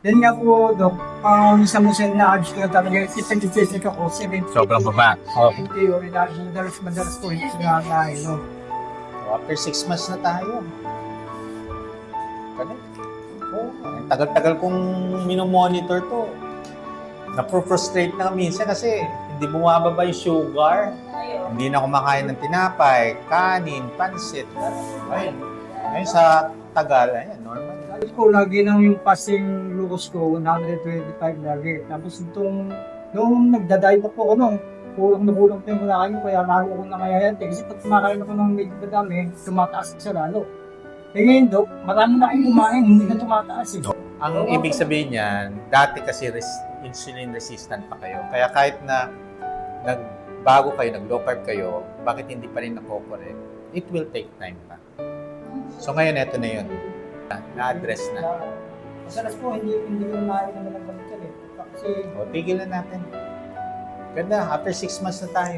Yan nga po, Dok. Isang musel na abs ko talaga. Isang ako, 70. Sobrang baba. Oh. 70 o madalas po yung sinakain, no? So, after 6 months na tayo. Ganun. Oh, ang tagal-tagal kong minomonitor to. Napro-frustrate na minsan kasi hindi bumababa yung sugar. Hindi na kumakain ng tinapay, kanin, pansit. Ayun. Ngayon sa tagal, ayan, normal. Tapos ko, lagi nang yung fasting glucose ko, 125 lagi. Tapos nung nagda-diet po ako, no, kulang pa yung kinakain ko, kaya lalo ko nangayayante. Kasi pag kumakain ako ng medyo madami, tumataas siya lalo. Eh ngayon, Dok, marami na akong kumain, hindi na tumataas eh. Ang ibig sabihin niyan, dati kasi insulin resistant pa kayo. Kaya kahit na nagbago kayo, nag-low carb kayo, bakit hindi pa rin nako-correct? It will take time pa. So ngayon, eto na yun. Na-address na. Masalas po, hindi ko namin naman ang balikan eh. Kasi O, tigil na natin. Ganda, after 6 months na tayo.